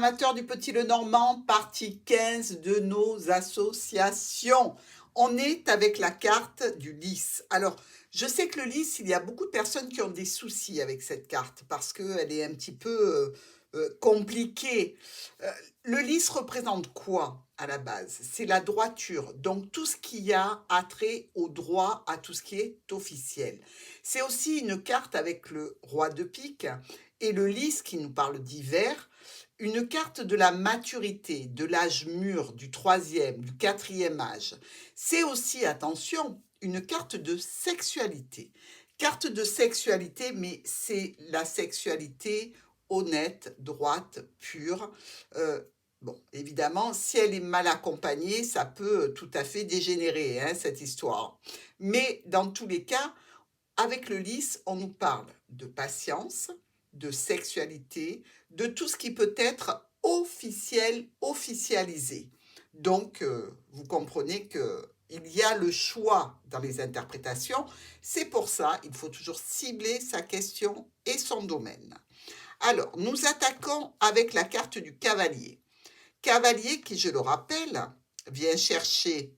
amateurs du Petit Lenormand, partie 15 de nos associations. On est avec la carte du lys. Alors, je sais que le lys, il y a beaucoup de personnes qui ont des soucis avec cette carte parce qu'elle est un petit peu compliquée. Euh, le lys représente quoi à la base? C'est la droiture, donc tout ce qui a attrait au droit, à tout ce qui est officiel. C'est aussi une carte avec le roi de pique et le lys qui nous parle d'hiver, une carte de la maturité, de l'âge mûr, du troisième, du quatrième âge. C'est aussi, attention, une carte de sexualité. Carte de sexualité, mais c'est la sexualité honnête, droite, pure. Bon, évidemment, si elle est mal accompagnée, ça peut tout à fait dégénérer, hein, cette histoire. Mais dans tous les cas, avec le lys, on nous parle de patience, de sexualité, de tout ce qui peut être officiel, officialisé. Donc, vous comprenez que il y a le choix dans les interprétations. C'est pour ça, il faut toujours cibler sa question et son domaine. Alors, nous attaquons avec la carte du cavalier. Cavalier qui, je le rappelle, vient chercher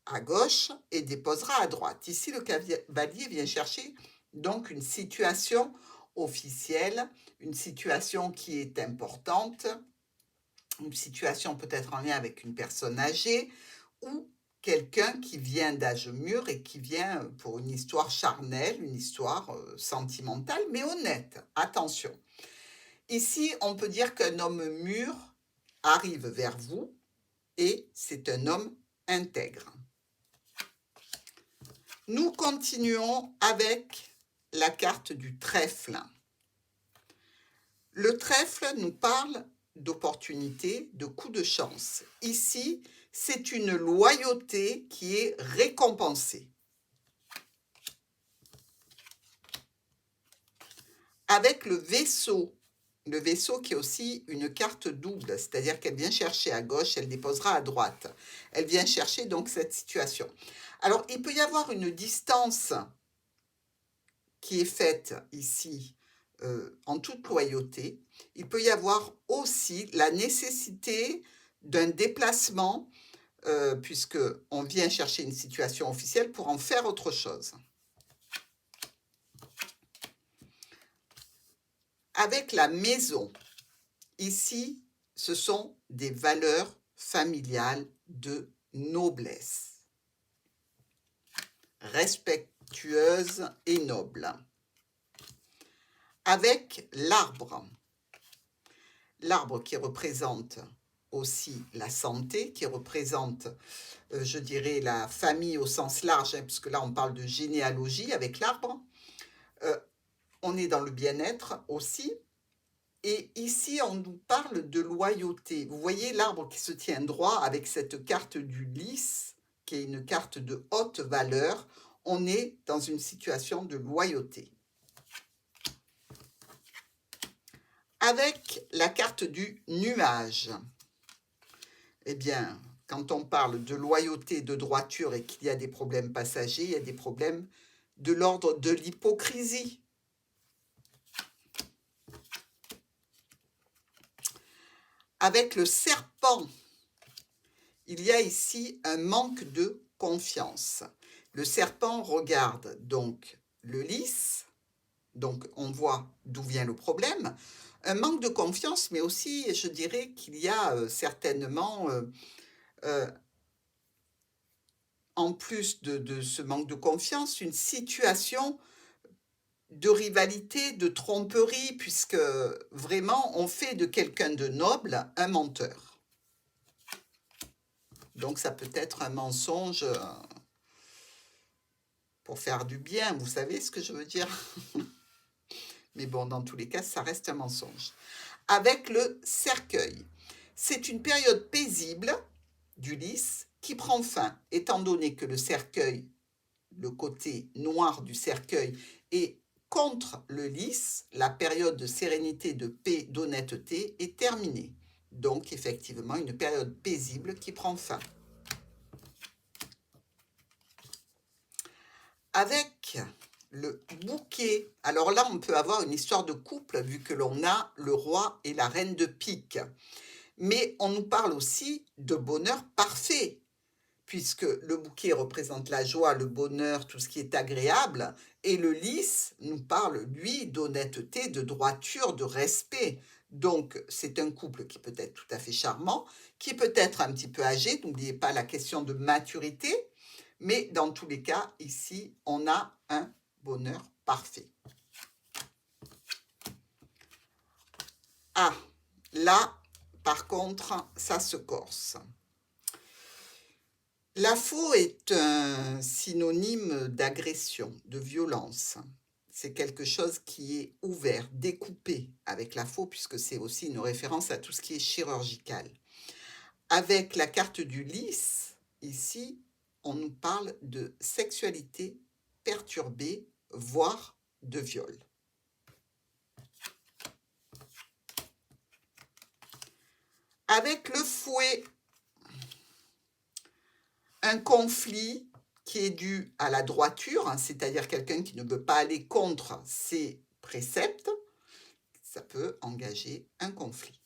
à gauche et déposera à droite. Ici, le cavalier vient chercher donc une situation officielle, une situation qui est importante, une situation peut-être en lien avec une personne âgée ou quelqu'un qui vient d'âge mûr et qui vient pour une histoire charnelle, une histoire sentimentale, mais honnête. Attention. Ici, on peut dire qu'un homme mûr arrive vers vous et c'est un homme intègre. Nous continuons avec la carte du trèfle. Le trèfle nous parle d'opportunité, de coup de chance. Ici, c'est une loyauté qui est récompensée. Avec le vaisseau qui est aussi une carte double, c'est-à-dire qu'elle vient chercher à gauche, elle déposera à droite. Elle vient chercher donc cette situation. Alors, il peut y avoir une distance qui est faite ici en toute loyauté. Il peut y avoir aussi la nécessité d'un déplacement, puisqu'on vient chercher une situation officielle pour en faire autre chose. Avec la maison, ici, ce sont des valeurs familiales de noblesse, respectueuses et nobles. Avec l'arbre qui représente aussi la santé, qui représente, je dirais, la famille au sens large, hein, puisque là on parle de généalogie avec l'arbre. On est dans le bien-être aussi. Et ici, on nous parle de loyauté. Vous voyez l'arbre qui se tient droit avec cette carte du lys, qui est une carte de haute valeur. On est dans une situation de loyauté. Avec la carte du nuage, eh bien, quand on parle de loyauté, de droiture et qu'il y a des problèmes passagers, il y a des problèmes de l'ordre de l'hypocrisie. Avec le serpent, il y a ici un manque de confiance. Le serpent regarde donc le lys, donc on voit d'où vient le problème. Un manque de confiance, mais aussi, je dirais qu'il y a certainement, en plus de ce manque de confiance, une situation de rivalité, de tromperie, puisque vraiment on fait de quelqu'un de noble un menteur. Donc ça peut être un mensonge pour faire du bien, vous savez ce que je veux dire? Mais bon, dans tous les cas, ça reste un mensonge. Avec le cercueil, c'est une période paisible du lys qui prend fin, étant donné que le cercueil, le côté noir du cercueil, est contre le lys, la période de sérénité, de paix, d'honnêteté est terminée. Donc, effectivement, une période paisible qui prend fin. Avec le bouquet. Alors là, on peut avoir une histoire de couple vu que l'on a le roi et la reine de pique. Mais on nous parle aussi de bonheur parfait, puisque le bouquet représente la joie, le bonheur, tout ce qui est agréable, et le lys nous parle, lui, d'honnêteté, de droiture, de respect. Donc, c'est un couple qui peut être tout à fait charmant, qui peut être un petit peu âgé, n'oubliez pas la question de maturité, mais dans tous les cas, ici, on a un bonheur parfait. Ah, là, par contre, ça se corse. La faux est un synonyme d'agression, de violence. C'est quelque chose qui est ouvert, découpé avec la faux, puisque c'est aussi une référence à tout ce qui est chirurgical. Avec la carte du lys, ici, on nous parle de sexualité perturbée, voire de viol. Avec le fouet, un conflit qui est dû à la droiture, c'est-à-dire quelqu'un qui ne veut pas aller contre ses préceptes, ça peut engager un conflit.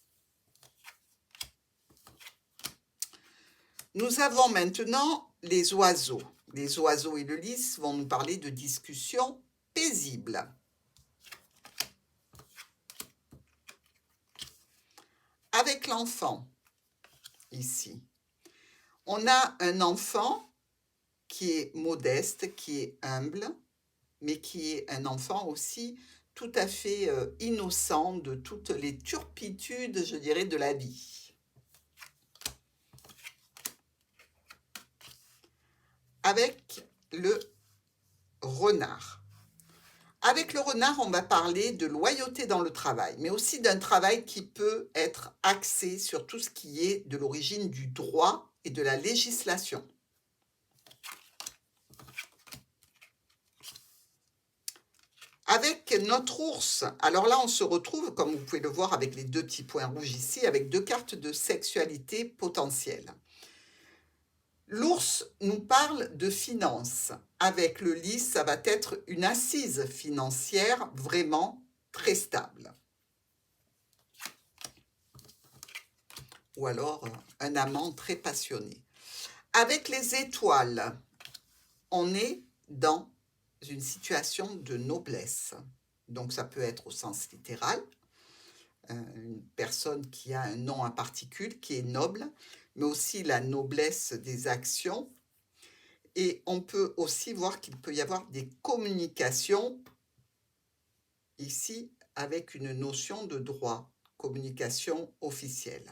Nous avons maintenant les oiseaux. Les oiseaux et le lys vont nous parler de discussions paisibles. Avec l'enfant, ici, on a un enfant qui est modeste, qui est humble, mais qui est un enfant aussi tout à fait innocent de toutes les turpitudes, je dirais, de la vie. Avec le renard. Avec le renard, on va parler de loyauté dans le travail, mais aussi d'un travail qui peut être axé sur tout ce qui est de l'origine du droit et de la législation. Avec notre ours, alors là on se retrouve, comme vous pouvez le voir avec les deux petits points rouges ici, avec deux cartes de sexualité potentielle. L'ours nous parle de finances. Avec le lys, ça va être une assise financière vraiment très stable. Ou alors un amant très passionné. Avec les étoiles, on est dans une situation de noblesse. Donc ça peut être au sens littéral, une personne qui a un nom en particulier, qui est noble, mais aussi la noblesse des actions. Et on peut aussi voir qu'il peut y avoir des communications ici avec une notion de droit, communication officielle.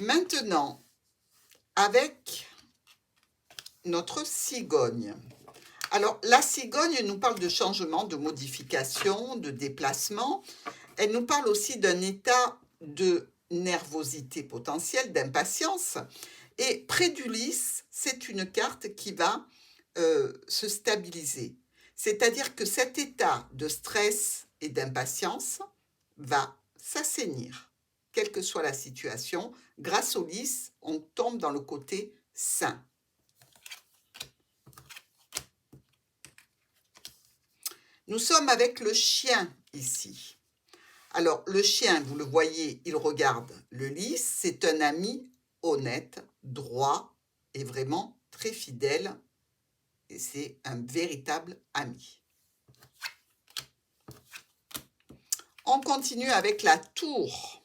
Maintenant, avec notre cigogne. Alors, la cigogne nous parle de changement, de modification, de déplacement. Elle nous parle aussi d'un état de nervosité potentielle, d'impatience. Et près du lys, c'est une carte qui va se stabiliser. C'est-à-dire que cet état de stress et d'impatience va s'assainir, quelle que soit la situation. Grâce au lys, on tombe dans le côté sain. Nous sommes avec le chien ici. Alors, le chien, vous le voyez, il regarde le lys. C'est un ami honnête, droit et vraiment très fidèle. Et c'est un véritable ami. On continue avec la tour.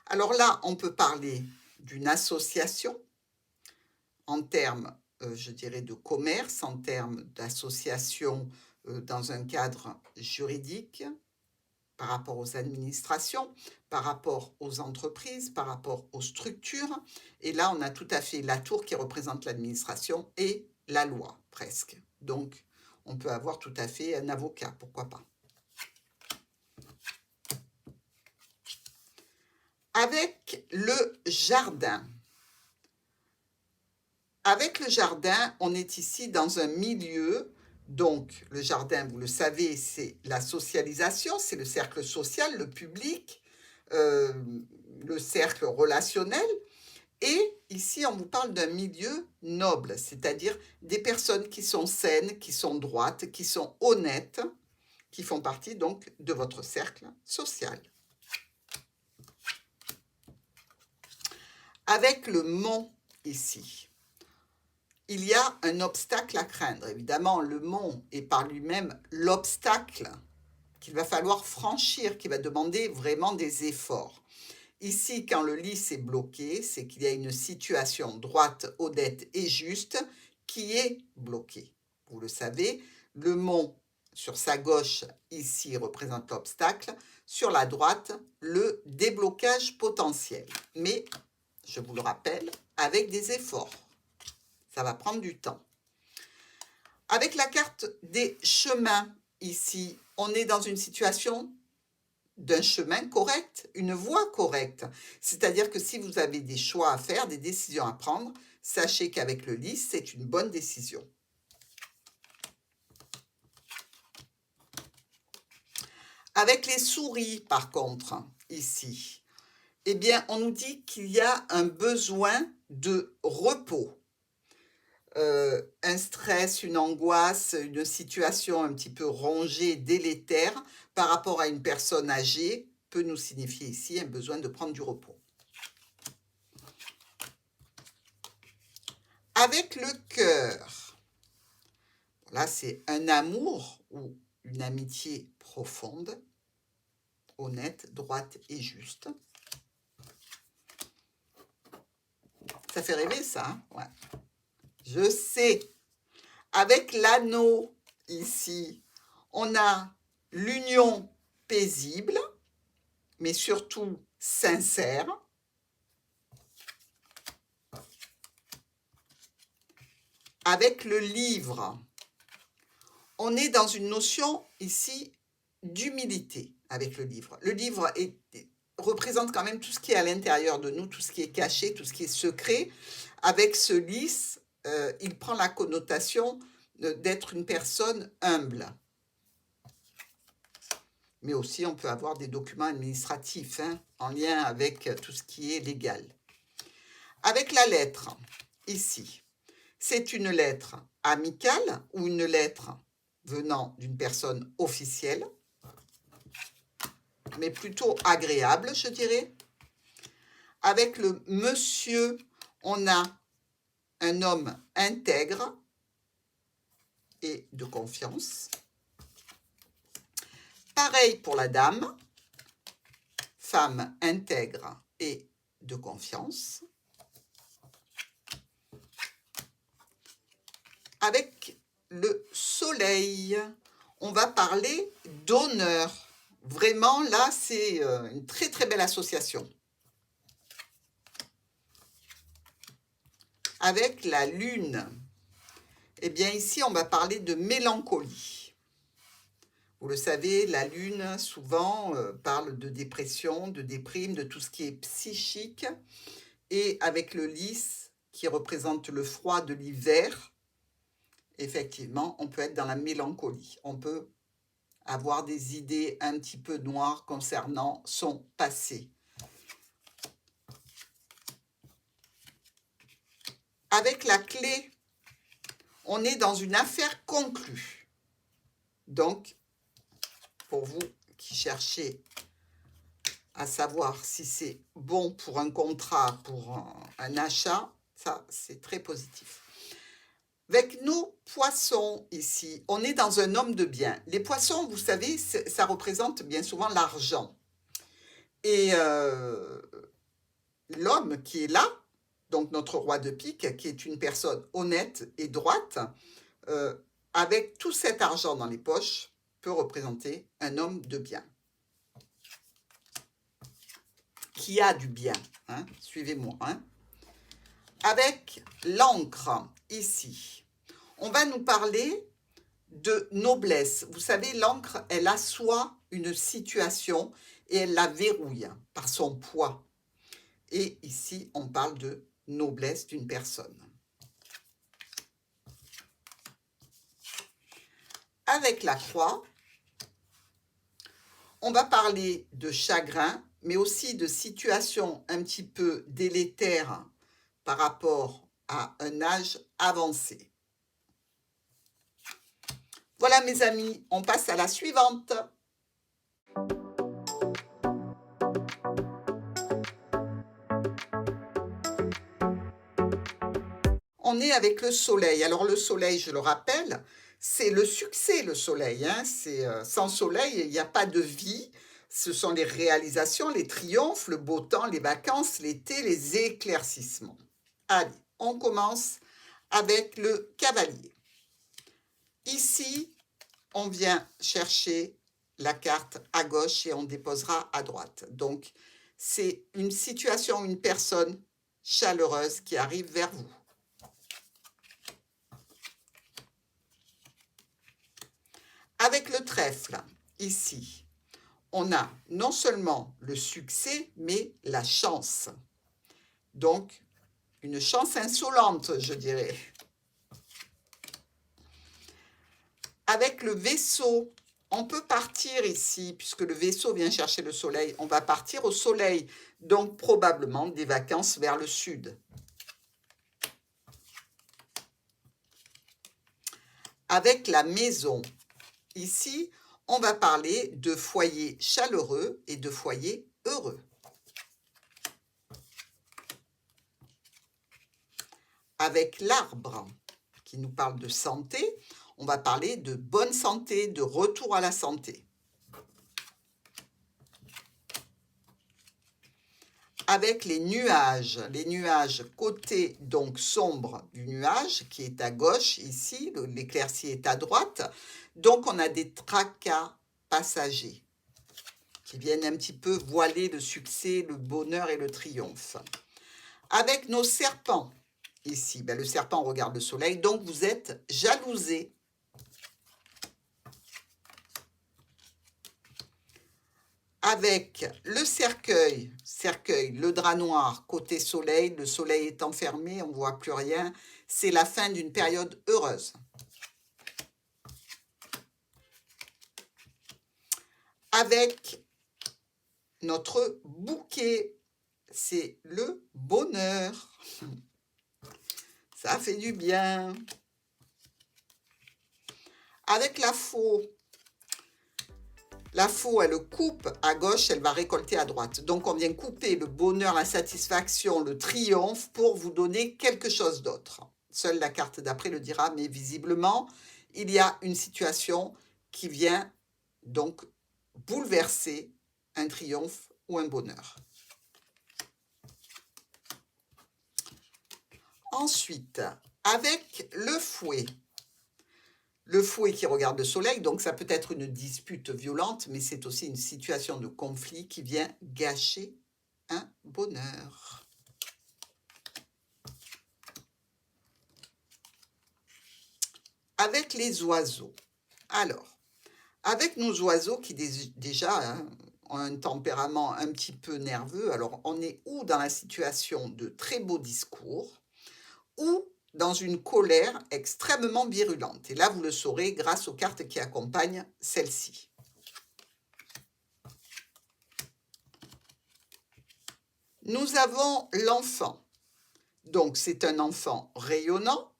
Alors là, on peut parler d'une association en termes, je dirais, de commerce, en termes d'association dans un cadre juridique, par rapport aux administrations, par rapport aux entreprises, par rapport aux structures. Et là, on a tout à fait la tour qui représente l'administration et la loi, presque. Donc, on peut avoir tout à fait un avocat, pourquoi pas. Avec le jardin. Avec le jardin, on est ici dans un milieu. Donc, le jardin, vous le savez, c'est la socialisation, c'est le cercle social, le public, le cercle relationnel. Et ici, on vous parle d'un milieu noble, c'est-à-dire des personnes qui sont saines, qui sont droites, qui sont honnêtes, qui font partie donc de votre cercle social. Avec le mont ici, il y a un obstacle à craindre. Évidemment, le mont est par lui-même l'obstacle qu'il va falloir franchir, qui va demander vraiment des efforts. Ici, quand le lys est bloqué, c'est qu'il y a une situation droite, honnête et juste qui est bloquée. Vous le savez, le mont sur sa gauche, ici, représente l'obstacle. Sur la droite, le déblocage potentiel. Mais, je vous le rappelle, avec des efforts. Ça va prendre du temps. Avec la carte des chemins, ici, on est dans une situation d'un chemin correct, une voie correcte. C'est-à-dire que si vous avez des choix à faire, des décisions à prendre, sachez qu'avec le lys, c'est une bonne décision. Avec les souris, par contre, ici, eh bien, on nous dit qu'il y a un besoin de repos. Un stress, une angoisse, une situation un petit peu rongée, délétère par rapport à une personne âgée peut nous signifier ici un besoin de prendre du repos. Avec le cœur, là c'est un amour ou une amitié profonde, honnête, droite et juste. Ça fait rêver ça, hein? Ouais. Je sais. Avec l'anneau ici, on a l'union paisible, mais surtout sincère. Avec le livre, on est dans une notion ici d'humilité avec le livre. Le livre représente quand même tout ce qui est à l'intérieur de nous, tout ce qui est caché, tout ce qui est secret. Avec ce lys, il prend la connotation d'être une personne humble. Mais aussi, on peut avoir des documents administratifs en lien avec tout ce qui est légal. Avec la lettre, ici, c'est une lettre amicale ou une lettre venant d'une personne officielle, mais plutôt agréable, je dirais. Avec le monsieur, on a un homme intègre et de confiance. Pareil pour la dame, femme intègre et de confiance. Avec le soleil, on va parler d'honneur. Vraiment, là, c'est une très très belle association. Avec la lune, eh bien ici, on va parler de mélancolie. Vous le savez, la lune, souvent, parle de dépression, de déprime, de tout ce qui est psychique. Et avec le lys, qui représente le froid de l'hiver, effectivement, on peut être dans la mélancolie. On peut avoir des idées un petit peu noires concernant son passé. Avec la clé, on est dans une affaire conclue. Donc, pour vous qui cherchez à savoir si c'est bon pour un contrat, pour un achat, ça, c'est très positif. Avec nos poissons ici, on est dans un homme de bien. Les poissons, vous savez, ça représente bien souvent l'argent. Et l'homme qui est là, donc notre roi de pique, qui est une personne honnête et droite, avec tout cet argent dans les poches, peut représenter un homme de bien. Qui a du bien, hein? Suivez-moi. Hein? Avec l'encre, ici, on va nous parler de noblesse. Vous savez, l'encre, elle assoit une situation et elle la verrouille par son poids. Et ici, on parle de noblesse d'une personne. Avec la croix, on va parler de chagrin, mais aussi de situations un petit peu délétères par rapport à un âge avancé. Voilà mes amis, on passe à la suivante. On est avec le soleil. Alors le soleil, je le rappelle, c'est le succès, le soleil. Hein. Sans soleil, il n'y a pas de vie. Ce sont les réalisations, les triomphes, le beau temps, les vacances, l'été, les éclaircissements. Allez, on commence avec le cavalier. Ici, on vient chercher la carte à gauche et on déposera à droite. Donc, c'est une situation, une personne chaleureuse qui arrive vers vous. Avec le trèfle, ici, on a non seulement le succès, mais la chance. Donc, une chance insolente, je dirais. Avec le vaisseau, on peut partir ici, puisque le vaisseau vient chercher le soleil. On va partir au soleil, donc probablement des vacances vers le sud. Avec la maison, ici, on va parler de foyer chaleureux et de foyer heureux. Avec l'arbre, qui nous parle de santé, on va parler de bonne santé, de retour à la santé. Avec les nuages côté donc sombre du nuage qui est à gauche ici, l'éclaircie est à droite, donc on a des tracas passagers qui viennent un petit peu voiler le succès, le bonheur et le triomphe. Avec nos serpents, ici, le serpent regarde le soleil, donc vous êtes jalousé. Avec le cercueil, le drap noir, côté soleil, le soleil est enfermé, on ne voit plus rien, c'est la fin d'une période heureuse. Avec notre bouquet, c'est le bonheur. Ça fait du bien. Avec la faux, elle coupe à gauche, elle va récolter à droite. Donc, on vient couper le bonheur, la satisfaction, le triomphe pour vous donner quelque chose d'autre. Seule la carte d'après le dira, mais visiblement, il y a une situation qui vient donc bouleverser un triomphe ou un bonheur. Ensuite, avec le fouet. Le fouet qui regarde le soleil, donc ça peut être une dispute violente, mais c'est aussi une situation de conflit qui vient gâcher un bonheur. Avec les oiseaux. Alors, avec nos oiseaux qui déjà ont un tempérament un petit peu nerveux, alors on est ou dans la situation de très beaux discours, ou dans une colère extrêmement virulente. Et là, vous le saurez grâce aux cartes qui accompagnent celle-ci. Nous avons l'enfant. Donc, c'est un enfant rayonnant,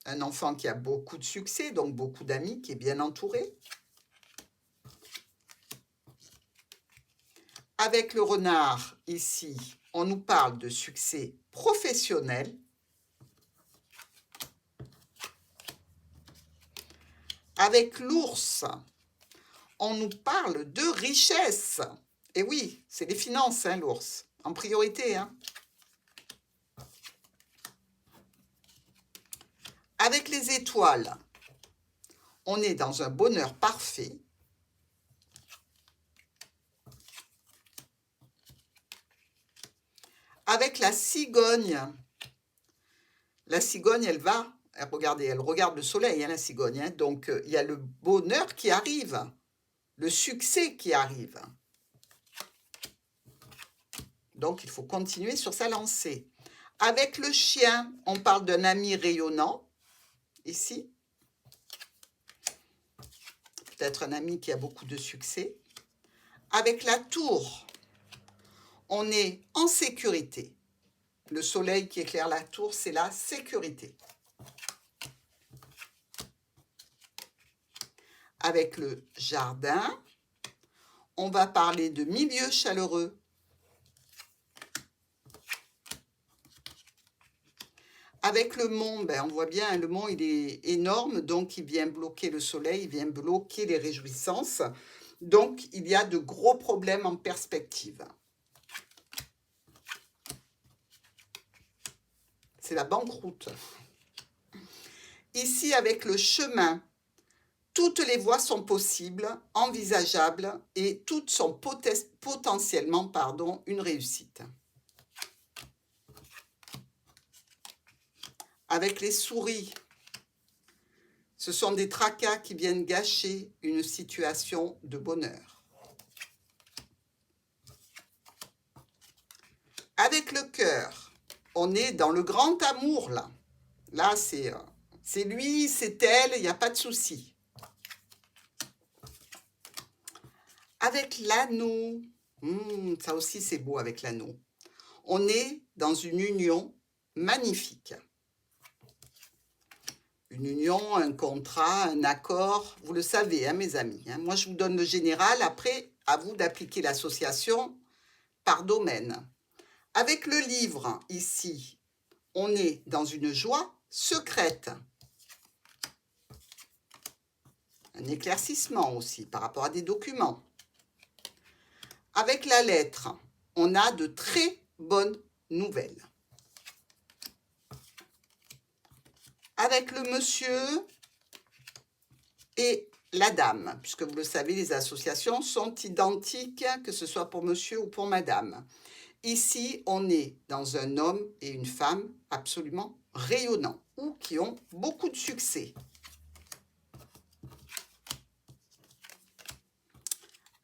un enfant qui a beaucoup de succès, donc beaucoup d'amis, qui est bien entouré. Avec le renard, ici, on nous parle de succès professionnel. Avec l'ours, on nous parle de richesse. Et oui, c'est les finances, hein, l'ours, en priorité. Hein. Avec les étoiles, on est dans un bonheur parfait. Avec la cigogne, regardez, elle regarde le soleil, hein, la cigogne. Hein, donc, il y a le bonheur qui arrive, le succès qui arrive. Donc, il faut continuer sur sa lancée. Avec le chien, on parle d'un ami rayonnant, ici. Peut-être un ami qui a beaucoup de succès. Avec la tour, on est en sécurité. Le soleil qui éclaire la tour, c'est la sécurité. Avec le jardin, on va parler de milieu chaleureux. Avec le mont, on voit bien, le mont il est énorme, donc il vient bloquer le soleil, il vient bloquer les réjouissances. Donc, il y a de gros problèmes en perspective. C'est la banqueroute. Ici, avec le chemin, toutes les voies sont possibles, envisageables, et toutes sont potentiellement une réussite. Avec les souris, ce sont des tracas qui viennent gâcher une situation de bonheur. Avec le cœur, on est dans le grand amour là. Là, c'est lui, c'est elle, il n'y a pas de souci. Avec l'anneau, ça aussi c'est beau avec l'anneau. On est dans une union magnifique. Une union, un contrat, un accord, vous le savez, hein, mes amis. Hein. Moi, je vous donne le général, après, à vous d'appliquer l'association par domaine. Avec le livre, ici, on est dans une joie secrète. Un éclaircissement aussi par rapport à des documents. Avec la lettre, on a de très bonnes nouvelles. Avec le monsieur et la dame, puisque vous le savez, les associations sont identiques, que ce soit pour monsieur ou pour madame. Ici, on est dans un homme et une femme absolument rayonnants ou qui ont beaucoup de succès.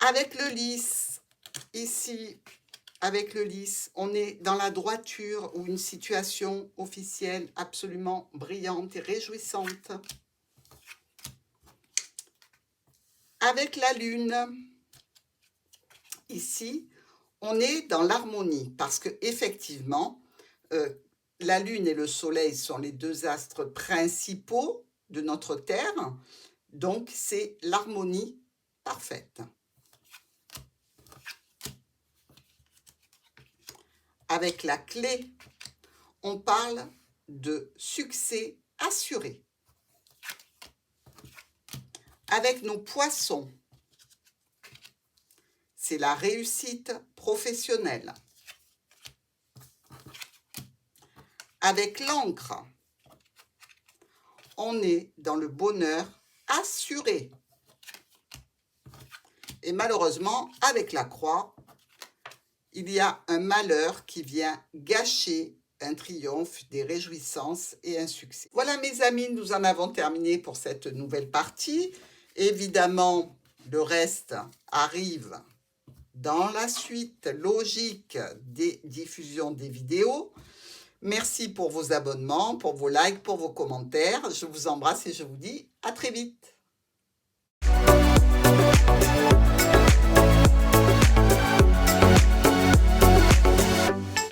Avec le lys, ici, avec le lys, on est dans la droiture ou une situation officielle absolument brillante et réjouissante. Avec la lune, ici, on est dans l'harmonie parce que effectivement, la lune et le soleil sont les deux astres principaux de notre Terre, donc c'est l'harmonie parfaite. Avec la clé, on parle de succès assuré. Avec nos poissons, c'est la réussite professionnelle. Avec l'encre, on est dans le bonheur assuré. Et malheureusement, avec la croix, il y a un malheur qui vient gâcher un triomphe, des réjouissances et un succès. Voilà mes amis, nous en avons terminé pour cette nouvelle partie. Évidemment, le reste arrive dans la suite logique des diffusions des vidéos. Merci pour vos abonnements, pour vos likes, pour vos commentaires. Je vous embrasse et je vous dis à très vite.